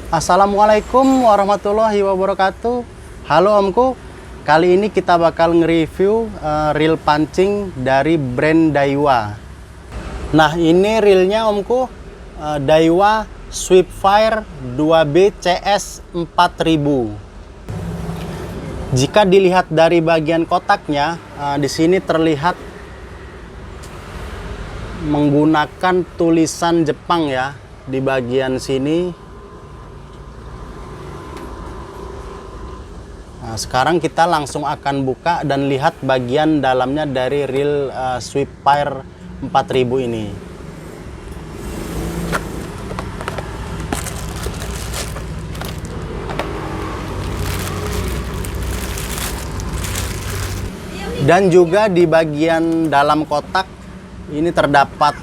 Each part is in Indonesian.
Assalamualaikum warahmatullahi wabarakatuh. Halo Omku, kali ini kita bakal nge-review reel pancing dari brand Daiwa. Nah, ini reelnya Omku, Daiwa Sweepfire 2B CS 4000. Jika dilihat dari bagian kotaknya, di sini terlihat menggunakan tulisan Jepang ya di bagian sini. Nah, sekarang kita langsung akan buka dan lihat bagian dalamnya dari reel Sweepfire 4000 ini. Dan juga di bagian dalam kotak ini terdapat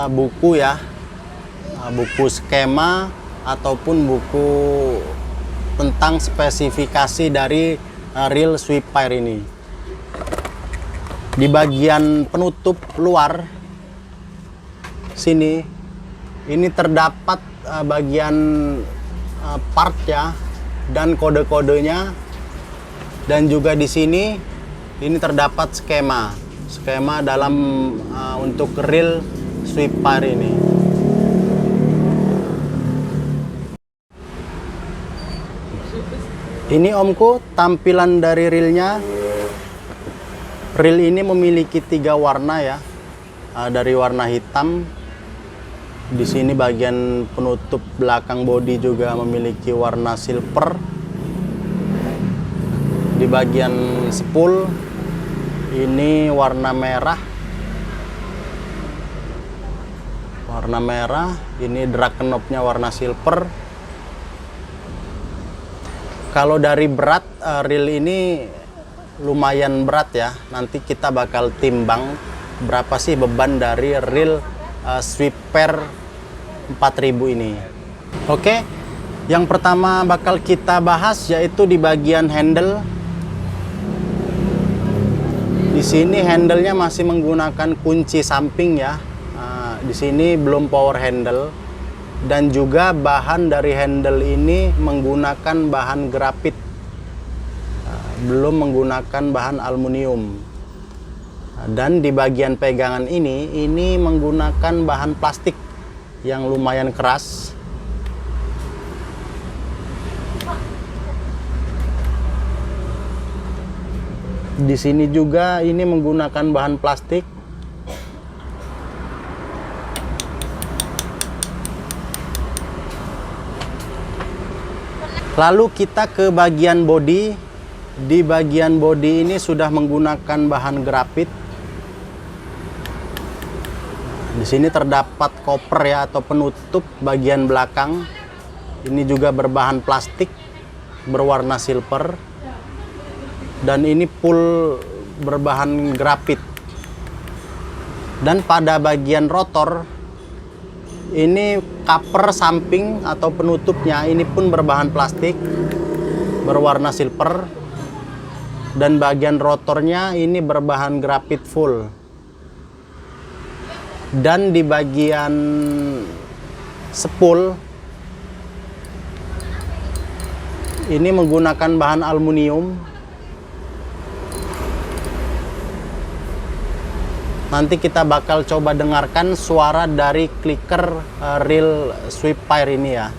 buku ya, buku skema ataupun buku tentang spesifikasi dari reel Sweepfire ini. Di bagian penutup luar sini ini terdapat bagian part ya dan kode-kodenya, dan juga di sini ini terdapat skema dalam untuk reel Sweepfire ini. Ini Omku tampilan dari reelnya. Reel ini memiliki 3 warna ya, dari warna hitam. Di sini bagian penutup belakang bodi juga memiliki warna silver. Di bagian spool ini warna merah. Ini drag knobnya warna silver. Kalau dari berat, reel ini lumayan berat ya. Nanti kita bakal timbang berapa sih beban dari reel Sweepfire 4000 ini. Oke, yang pertama bakal kita bahas yaitu di bagian handle. Di sini handle-nya masih menggunakan kunci samping ya. Di sini belum power handle. Dan juga bahan dari handle ini menggunakan bahan grafit, belum menggunakan bahan aluminium. Dan di bagian pegangan ini menggunakan bahan plastik yang lumayan keras. Di sini juga ini menggunakan bahan plastik. Lalu kita ke bagian bodi. Di bagian bodi ini sudah menggunakan bahan grafit. Di sini terdapat koper ya atau penutup bagian belakang. Ini juga berbahan plastik berwarna silver. Dan ini full berbahan grafit. Dan pada bagian rotor ini cover samping atau penutupnya ini pun berbahan plastik berwarna silver, dan bagian rotornya ini berbahan grafit full. Dan di bagian spool ini menggunakan bahan aluminium. Nanti kita bakal coba dengarkan suara dari clicker reel Sweepfire ini ya.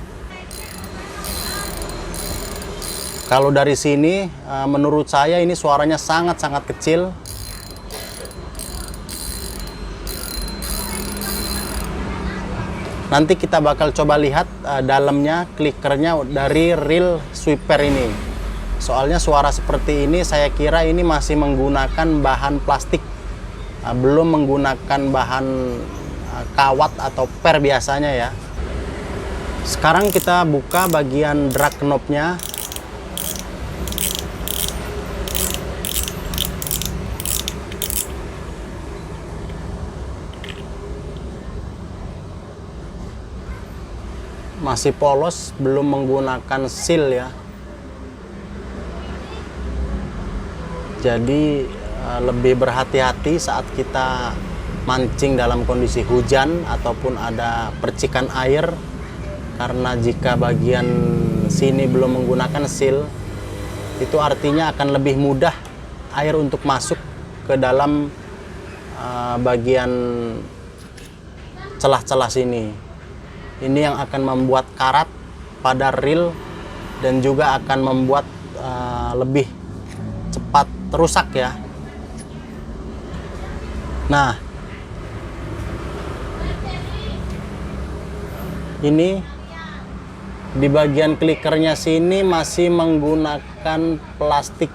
Kalau dari sini menurut saya ini suaranya sangat-sangat kecil. Nanti kita bakal coba lihat dalamnya clickernya dari reel Sweepfire ini. Soalnya suara seperti ini saya kira ini masih menggunakan bahan plastik. Belum menggunakan bahan kawat atau per biasanya ya. Sekarang kita buka bagian drag knobnya. Masih polos, belum menggunakan seal ya. Jadi lebih berhati-hati saat kita mancing dalam kondisi hujan ataupun ada percikan air, karena jika bagian sini belum menggunakan seal, itu artinya akan lebih mudah air untuk masuk ke dalam bagian celah-celah sini. Ini yang akan membuat karat pada reel dan juga akan membuat lebih cepat rusak ya. Nah, ini di bagian klikernya sini masih menggunakan plastik.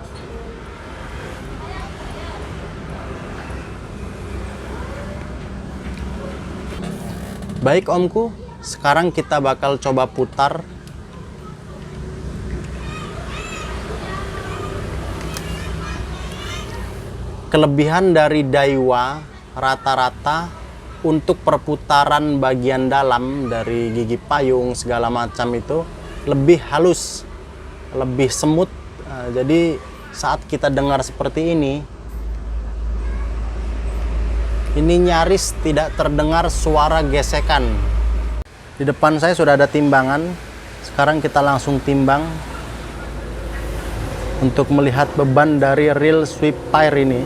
Baik omku, sekarang kita bakal coba putar. Kelebihan dari Daiwa rata-rata untuk perputaran bagian dalam dari gigi payung segala macam itu lebih halus, lebih semut. Jadi saat kita dengar seperti ini nyaris tidak terdengar suara gesekan. Di depan saya sudah ada timbangan. Sekarang kita langsung timbang untuk melihat beban dari reel Swifire ini.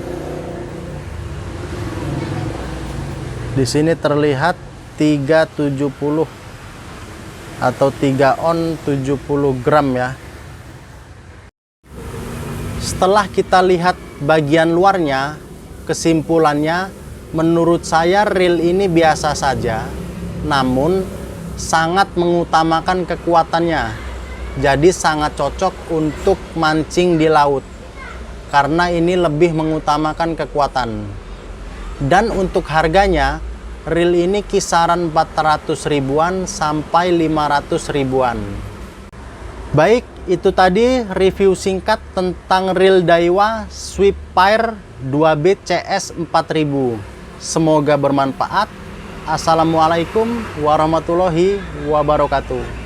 Di sini terlihat 370 atau 3 on 70 gram ya. Setelah kita lihat bagian luarnya, kesimpulannya menurut saya reel ini biasa saja, namun sangat mengutamakan kekuatannya. Jadi sangat cocok untuk mancing di laut karena ini lebih mengutamakan kekuatan. Dan untuk harganya, reel ini kisaran 400 ribuan sampai 500 ribuan. Baik, itu tadi review singkat tentang reel Daiwa Swifire 2B CS 4000. Semoga bermanfaat. Assalamualaikum warahmatullahi wabarakatuh.